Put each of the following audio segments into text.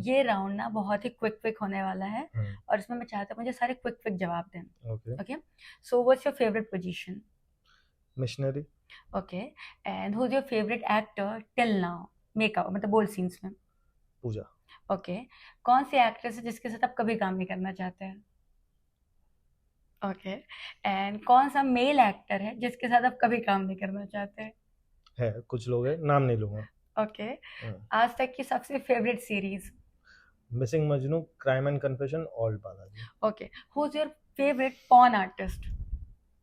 ये राउंड ना बहुत ही क्विक होने वाला है और इसमें मैं चाहता हूँ मुझे सारे क्विक जवाब दें. Okay. Okay. So what's your favourite position? Missionary. Okay. And who is your favourite actor till now? Makeup मतलब बोल्ड सीन्स में. पूजा. ओके. कौन सी एक्ट्रेस है जिसके साथ आप कभी काम नहीं करना चाहते हैं? ओके. एंड कौन सा मेल एक्टर है जिसके साथ आप कभी काम नहीं करना चाहते हैं? है कुछ लोग हैं, नाम नहीं लूंगा. ओके. आज तक की सबसे favourite series? Missing Majnu, crime and confession, old Balaji. Okay. Who is your favourite porn artist?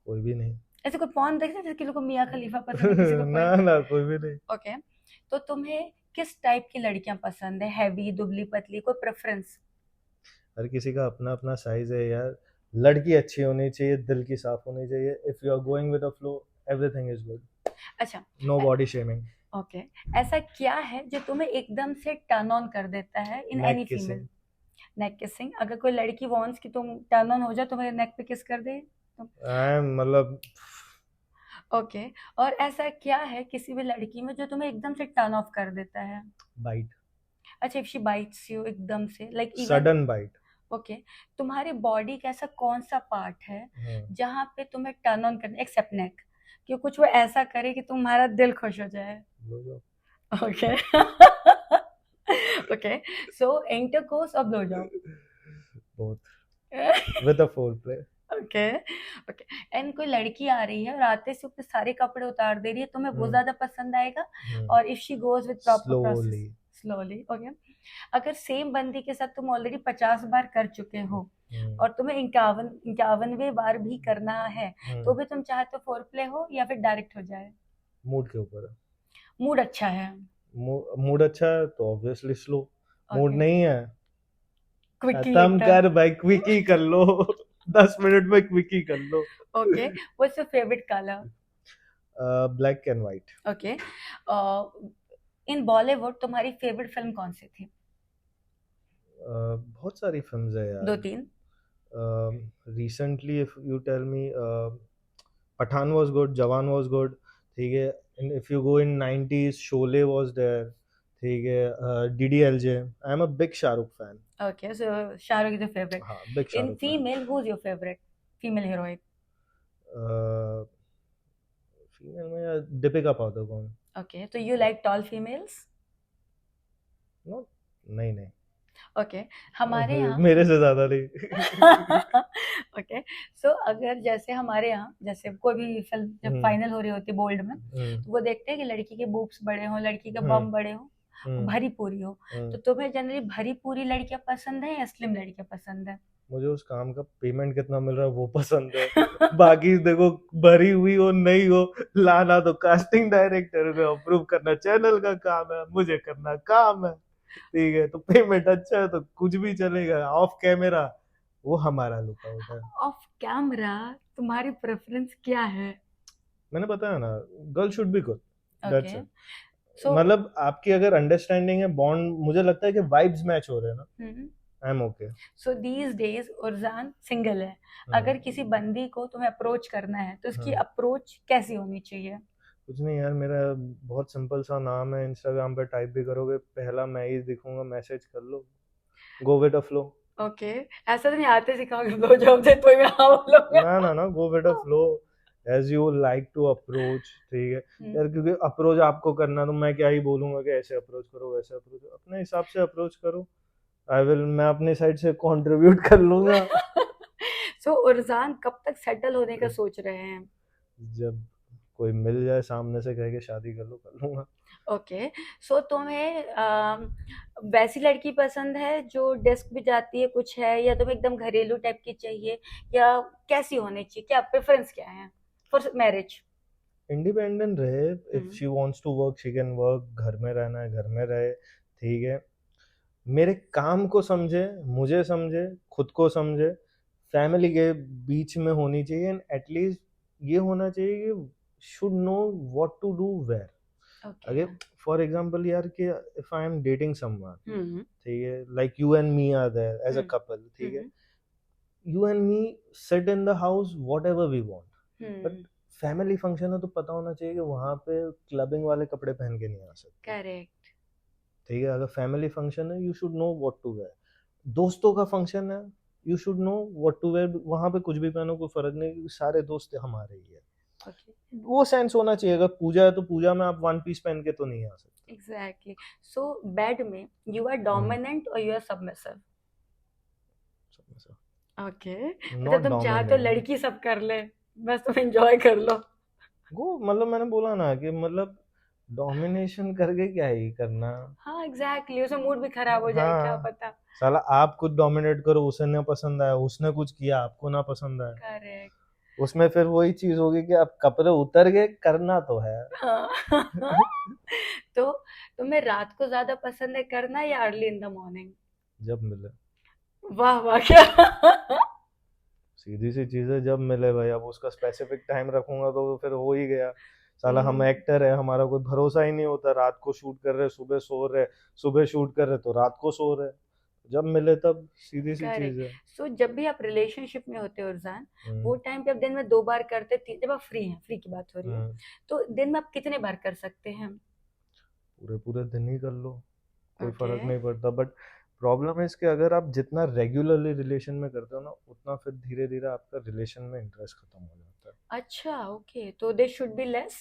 कोई भी नहीं. ऐसे कोई पॉर्न देखते हैं किसी को मियाँ खलीफा पसंद है किसी को ना कोई. ना, कोई भी नहीं. ओके. तो तुम्हें किस टाइप की लड़कियां पसंद है? हैवी, दुबली, पतली, कोई प्रेफरेंस? हर किसी का अपना अपना साइज है यार. लड़की अच्छी होनी चाहिए, दिल की साफ होनी चाहिए. If you are going with the flow, everything is good. अच्छा. No body shaming. ओके. ऐसा क्या है जो तुम्हें एकदम से टर्न ऑन कर देता है इन नेक एनी किसिंग. फीमेल? नेक किसिंग. अगर कोई लड़की वांट्स कि तुम टर्न ऑन हो जाए तुम्हें नेक पे किस कर दे तो. आई एम मतलब. ओके. और ऐसा क्या है किसी भी लड़की में जो तुम्हें एकदम से टर्न ऑफ कर देता है? बाइट. अच्छा. इफ शी बाइट्स यू एकदम से like even. Sudden bite. Okay. तुम्हारी बॉडी का ऐसा कौन सा पार्ट है जहाँ पे तुम्हें टर्न ऑन करना, एक्सेप्ट नेक, कि कुछ वो ऐसा करे कि तुम्हारा दिल खुश हो जाए? ओके. ओके. सो इंटरकोर्स और blow job? Both with the four play. Okay. Okay. And कोई लड़की आ रही है और आते से अपने सारे कपड़े उतार दे रही है, तुम्हें वो ज्यादा पसंद आएगा? और if she goes with proper process? Slowly. Okay. अगर सेम बंदी के साथ तुम ऑलरेडी 50 बार कर चुके हो और तुम्हें 51वें बार भी करना है तो भी तुम चाहते हो फोर प्ले हो या फिर डायरेक्ट हो जाए? मूड के ऊपर है. मूड अच्छा है. मूड अच्छा है तो ऑब्वियसली स्लो. Mood Okay. नहीं है, क्विकली खत्म एकदम. कर भाई, क्विकी कर लो. 10 मिनट में क्विकी कर लो. Okay. What's your favourite colour? Black and white. Okay. In Bollywood तुम्हारी फेवरेट फिल्म कौन सी थी? बहुत सारी फिल्म्स है यार. 2-3. Recently if you tell me, Pathaan was good, Jawan was good. ठीक है. And if you go in 90s, Sholay was there. ठीक है. DDLJ. I am a big Shahrukh fan. Okay. So Shahrukh is your favourite. हाँ, big in Shahrukh fan. Female who is your favourite female heroine? Female में यार Deepika Padukone. Okay. तो you like tall females? No. नहीं नहीं. Okay. हमारे यहाँ. मेरे से ज्यादा नहीं. ओके. सो अगर जैसे हमारे यहाँ जैसे कोई भी फिल्म जब फाइनल हो रही होती है बोल्ड में तो वो देखते हैं कि लड़की के बूब्स बड़े हो, लड़की के बम बड़े हो, भरी पूरी हो. तो तुम्हें जनरली भरी पूरी लड़कियां पसंद है या स्लिम लड़कियां पसंद है? मुझे उस काम का पेमेंट कितना मिल रहा है वो पसंद है. बाकी देखो, भरी हुई हो नहीं हो, लाना तो कास्टिंग डायरेक्टर ने अप्रूव करना चैनल का काम है, मुझे करना काम है. ठीक है. तो पेमेंट अच्छा है तो कुछ भी चलेगा. ऑफ कैमरा वो हमारा लुकआउट है. ऑफ कैमरा तुम्हारी प्रेफरेंस क्या है? मैंने बताया ना, girl should be good. That's okay. It. So मतलब आपकी अगर अंडरस्टैंडिंग है, बॉन्ड, मुझे लगता है कि वाइब्स मैच हो रहे हैं ना, I am okay. So these days Urjan single है. अगर किसी बंदी को तुम्हें अप्रोच करना है तो उसकी अप्रोच कैसी होनी चाहिए? कुछ नहीं यार, मेरा बहुत सिंपल सा नाम है, इंस्टाग्राम पे टाइप भी करोगे पहला मैं ही दिखूंगा, मैसेज कर लो. Go with the flow. Okay. ऐसा तो नहीं आते सिखाओगे ब्लो जॉब दे तो मैं हाँ बोलूंगा. ना ना ना, go with the flow as you like to approach. ठीक है यार, क्योंकि अप्रोच आपको करना, तो मैं क्या ही बोलूंगा कि ऐसे अप्रोच करो वैसे अप्रोच, अपने हिसाब से अप्रोच करो. मैं अपने साइड से कंट्रीब्यूट कर लूंगा. सो उर्जान कब तक सेटल होने का सोच रहे हैं? जब कोई मिल जाए सामने से कह के शादी कर लो, कर लूंगा. ओके. सो तुम्हें वैसी लड़की पसंद है जो डेस्क भी जाती है कुछ है, या तुम्हें एकदम घरेलू टाइप की चाहिए, या कैसी होनी चाहिए, क्या प्रेफरेंस क्या है फॉर मैरिज? इंडिपेंडेंट रहे. If she wants to work she can work. घर में रहना है घर में रहे. ठीक है. मेरे काम को समझे, मुझे समझे, खुद को समझे. फैमिली के बीच में होनी चाहिए. एंड एटलीस्ट ये होना चाहिए कि should know what to wear वेयर. अगर फॉर एग्जांपल यार कि if I am dating someone, ठीक है, like you and me are there as a couple. ठीक है. You and me sit in the house whatever we want. But family function है तो पता होना चाहिए कि वहां पे क्लबिंग वाले कपड़े पहन के नहीं आ सकते. करेक्ट. ठीक है, अगर फैमिली फंक्शन है you should know what to wear, दोस्तों का फंक्शन है you should know what to wear, वहां पे कुछ भी पहनो कोई फर्क नहीं, क्योंकि सारे दोस्त हमारे ही है। Okay. वो सेंस होना चाहिए, अगर पूजा है तो पूजा में आप वन पीस पहन के तो नहीं आ सकते। Exactly. So bed में you are dominant or you are submissive? Okay. मतलब नॉट तुम चाहे तो डोमिनेंट, लड़की सब कर ले, बस तुम एंजॉय कर लो। वो मतलब मैंने बोला ना कि मतलब डोमिनेशन करके क्या ही करना। हाँ एग्जैक्टली, उसमें मूड भी खराब हो जाए, क्या हाँ, पता। साला आप कुछ डोमिनेट करो, उसे ना पसंद आया, उसने कुछ किया आपको ना पसंद आया, करेक्ट। उसमें फिर वही चीज होगी कि अब कपड़े उतर गए, करना तो है। हाँ। तो तुम्हें रात को ज्यादा पसंद है करना या अर्ली इन द मॉर्निंग? जब मिले, वाह वाह क्या। सीधी सी चीज है, जब मिले भाई। अब उसका स्पेसिफिक टाइम रखूंगा तो फिर हो ही गया। साला हम एक्टर है, हमारा कोई भरोसा ही नहीं होता, रात को शूट कर रहे सुबह सो रहे, सुबह शूट कर रहे तो रात को सो रहे, जब मिले तब, सीधी सी चीज है। करेक्ट। सो जब भी आप रिलेशनशिप में होते हो उर्जान, वो हम्म, टाइम पे आप दिन में 2 बार करते थे, जब आप फ्री हैं, फ्री की बात हो रही है, हम्म, तो दिन में आप कितने बार कर सकते हैं? पूरे पूरे दिन ही कर लो, कोई ओके। फर्क नहीं पड़ता। बट प्रॉब्लम है इसके, अगर आप जितना रेगुलरली रिलेशन में करते हो ना, उतना फिर धीरे धीरे आपका रिलेशन में इंटरेस्ट खत्म हो जाता है। अच्छा ओके, तो they should be less.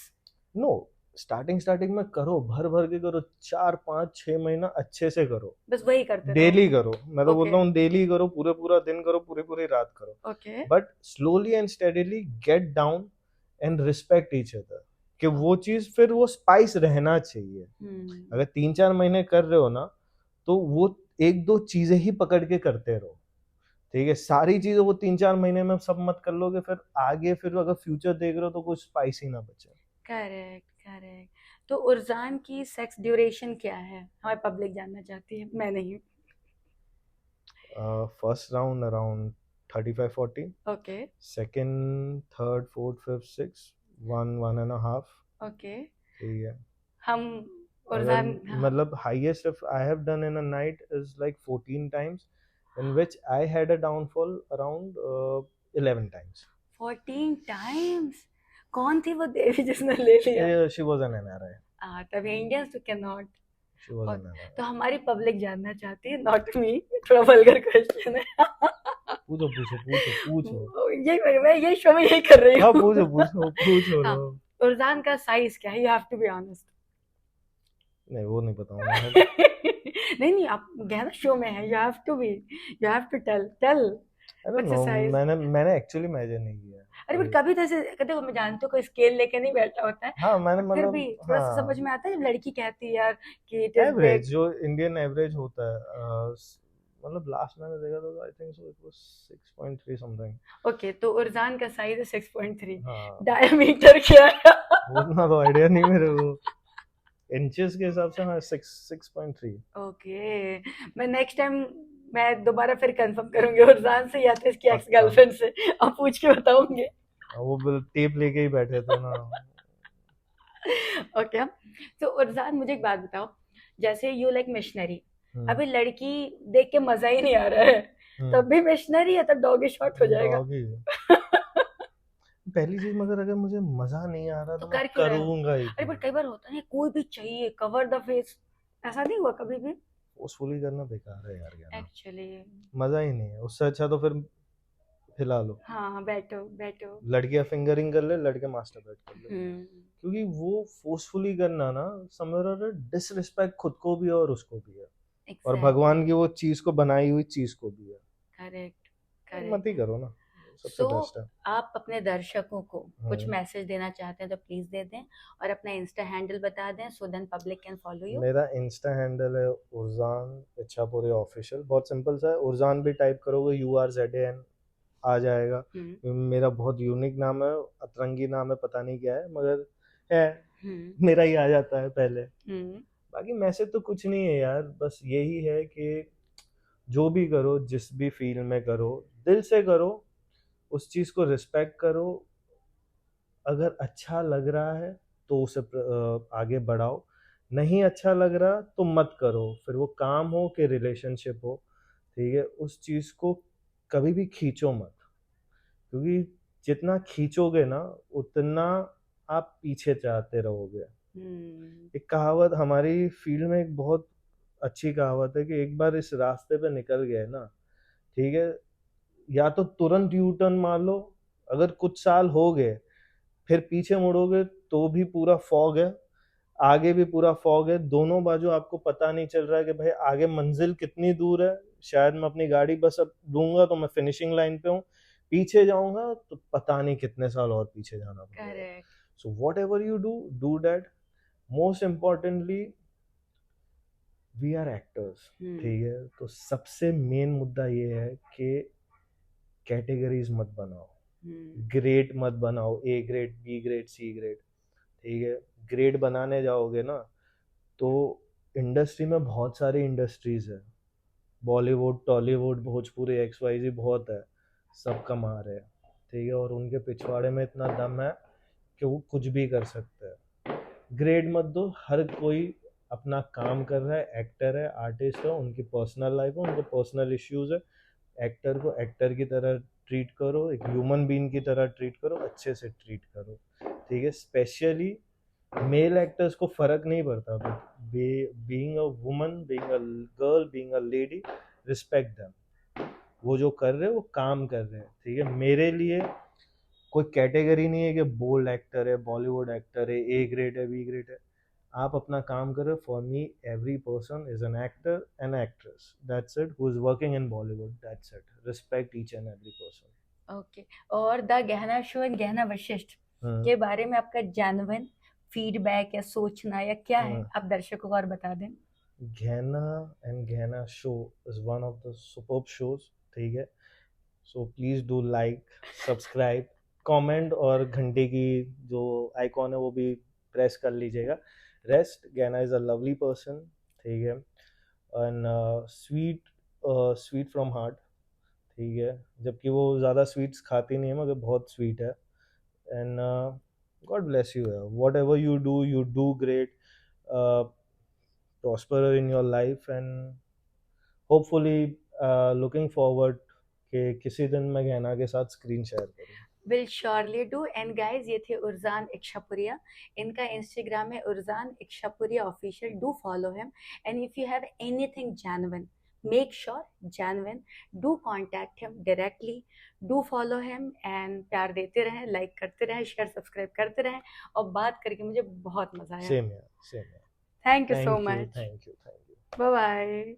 No, starting में करो, भर भर के करो, 4 5 6 महीना अच्छे से करो, बस वही करते रहो। डेली करो, मैं तो ओके बोलता हूँ डेली करो, पूरे पूरा दिन करो, पूरी पूरी रात करो। Okay. But slowly and steadily get down and respect each other, कि वो चीज फिर वो स्पाइस रहना चाहिए। अगर 3 4 महीने कर रहे हो ना, तो वो एक दो चीजें ही पकड़ के करते रहो, ठीक है। सारी चीजें वो 3 4 महीने में सब मत कर लोगे, फिर आगे फिर अगर फ्यूचर देख रहे हो तो कुछ स्पाइस ही ना बचे। Correct correct. तो उर्जान की सेक्स ड्यूरेशन क्या है, हमारी पब्लिक जानना चाहती है, मैं नहीं। First round around 35 40, okay second third fourth fifth six 1 1.5, okay. ठीक है। हम अगर उर्जान, हाँ। मतलब highest if I have done in a night is like 14 times, in which I had a downfall around 11 times. 14 times? कौन थी वो देवी जिसने ले लिया? She was an NRI. तभी इंडियंस तो कैन नॉट। She was और an NRI. तो हमारी पब्लिक जानना चाहती है, नॉट मी, थोड़ा वल्गर क्वेश्चन है। पूछो पूछो पूछो पूछो। ये मैं ये शो में यही कर रही हाँ हूँ। पूछो पूछो पूछो हाँ, लो। उर्जान का साइज क्या है, you have to be honest. नहीं वो नहीं बताऊंगा मैं। नहीं नहीं, आप गहरा शो में है, you have to be, you have to tell tell I don't what's the know, size. मैंने एक्चुअली मेजर नहीं किया अरे बट कभी। कभी तो ऐसे कहते हो, मैं जानती हूँ कोई स्केल लेके नहीं बैठा होता है, हाँ मैंने बट फिर भी मतलब थोड़ा सा समझ हाँ, में आता है जब लड़की कहती है यार कि इट इज एवरेज बिग। जो इंडियन एवरेज होता है, मतलब लास्ट मैंने देखा तो I think so it was 6.3 something. Okay, तो उर्जान का साइज है 6.3। हाँ, डायमीटर क्या है? उतना तो आइडिया नहीं मेरे को, इंचेस के हिसाब से हाँ 6.3। ओके, मैं नेक्स्ट टाइम मैं दोबारा फिर कंफर्म करूंगी उर्जान से या तो इसकी एक्स पक्का, गर्लफ्रेंड से, अब पूछ के बताऊंगी। वो बिल टेप लेके ही बैठे थे ना। ओके, तो उर्जान मुझे एक बात बताओ, जैसे यू लाइक मिशनरी, हम्म, अभी लड़की देख के मजा ही नहीं आ रहा है, तब भी मिशनरी है, तब डॉगी शॉट हो जाएगा। डॉगी। पहली चीज, मगर अगर मुझे मजा नहीं आ रहा तो तो मैं कर क्यों रहे हो? करूंगा ही अरे क्यों। बट कई बार होता है कोई भी चाहिए कवर द फेस, ऐसा नहीं हुआ कभी भी? फोर्सफुली करना बेकार है यार, क्या ना, एक्चुअली मजा ही नहीं है। उससे अच्छा तो फिर हिला लो, हाँ, बैठो बैठो। लड़कियां फिंगरिंग कर ले, लड़के मास्टरबेट कर ले। हम्म। क्योंकि वो फोर्सफुली करना ना, समझ रहे, डिसरिस्पेक्ट खुद को भी है और उसको भी है, और एग्जैक्टली। भगवान की वो चीज को बनाई हुई चीज को भी है। करेक्ट तो मत ही करेक्ट। करो ना, सबसे सो बेस्ट है। आप अपने दर्शकों को कुछ हम्म, मैसेज देना चाहते हैं तो प्लीज दे दें, और अपना इंस्टा हैंडल बता दें so then public can follow you. मेरा इंस्टा हैंडल है उर्जान इच्छापुरी ऑफिशियल, बहुत सिंपल सा है, उर्जान भी टाइप करोगे URZAN आ जाएगा। मेरा बहुत यूनिक नाम है, अतरंगी नाम है, पता नहीं क्या है, मगर है, मेरा ही आ जाता है पहले। बाकी मैसेज तो कुछ नहीं है यार, बस यही है कि जो भी करो, जिस भी फील्ड में करो, दिल से करो, उस चीज को रिस्पेक्ट करो। अगर अच्छा लग रहा है तो उसे आगे बढ़ाओ, नहीं अच्छा लग रहा तो मत करो, फिर वो काम हो कि रिलेशनशिप हो, ठीक है। उस चीज को कभी भी खींचो मत, क्योंकि जितना खींचोगे ना, उतना आप पीछे जाते रहोगे। एक कहावत हमारी फील्ड में एक बहुत अच्छी कहावत है कि एक बार इस रास्ते पे निकल गए ना, ठीक है, या तो तुरंत यू टर्न मार लो, अगर कुछ साल हो गए फिर पीछे मुड़ोगे तो भी पूरा फॉग है, आगे भी पूरा फॉग है, दोनों बाजू आपको पता नहीं चल रहा है कि भाई आगे मंजिल कितनी दूर है, शायद मैं अपनी गाड़ी बस अब दूंगा तो मैं फिनिशिंग लाइन पे हूँ, पीछे जाऊंगा तो पता नहीं कितने साल और पीछे जाना पड़ेगा। Correct. So whatever you do that. Most importantly we are actors, ठीक है, तो सबसे मेन मुद्दा ये है कि कैटेगरीज मत बनाओ, ग्रेड मत बनाओ, A grade, B grade, C grade, ठीक है। ग्रेड बनाने जाओगे ना तो इंडस्ट्री में बहुत सारी इंडस्ट्रीज है, बॉलीवुड, टॉलीवुड, भोजपुरी, XYZ बहुत है, सब कमा रहे हैं, ठीक है, और उनके पिछवाड़े में इतना दम है कि वो कुछ भी कर सकते हैं। ग्रेड मत दो, हर कोई अपना काम कर रहा है, एक्टर है, आर्टिस्ट है, उनकी पर्सनल लाइफ है, उनके पर्सनल इश्यूज है, एक्टर को एक्टर की तरह ट्रीट करो, एक ह्यूमन बीइंग की तरह ट्रीट करो, अच्छे से ट्रीट करो, ठीक है। स्पेशली मेल एक्टर्स को फर्क नहीं पड़ता, but being a woman, being a girl, being a lady, respect them, वो जो कर रहे हैं वो काम कर रहे हैं, ठीक है। मेरे लिए कोई कैटेगरी नहीं है कि बोल्ड एक्टर है, बॉलीवुड एक्टर है, ए ग्रेड है, बी ग्रेड है, आप अपना काम करो। For me every person is an actor and actress, that's it, who is working in Bollywood, that's it, respect each and every person. Okay. और द गहना शो एंड गहना वशिष्ठ के बारे में आपका जेन्युइन फीडबैक या सोचना या क्या है, आप दर्शकों को और बता दें। गहना एंड गहना show is one of the superb shows, ठीक है। So please do like, subscribe, comment और घंटे की जो आइकॉन है वो भी प्रेस कर लीजिएगा। रेस्ट, गहना इज अ लवली पर्सन, ठीक है, and sweet, sweet from heart, ठीक है, जबकि वो ज़्यादा स्वीट्स खाती नहीं है मगर बहुत स्वीट है। And God bless you, what ever you do great, prosper in your life, and hopefully looking forward कि किसी दिन मैं गहना के साथ स्क्रीन शेयर करूँ। Will surely do. And guys, ये थे उर्जान इक्शापुरिया। इनका इंस्टाग्राम है Urjan Ikshapuria official, do follow him. And if you have anything genuine, make sure genuine, do contact him directly, do follow him and प्यार देते रहें, लाइक करते रहें, शेयर सब्सक्राइब करते रहें। और बात करके मुझे बहुत मजा आया। सेम है, सेम है। Thank you so thank you, much. Thank you, thank you. Bye bye.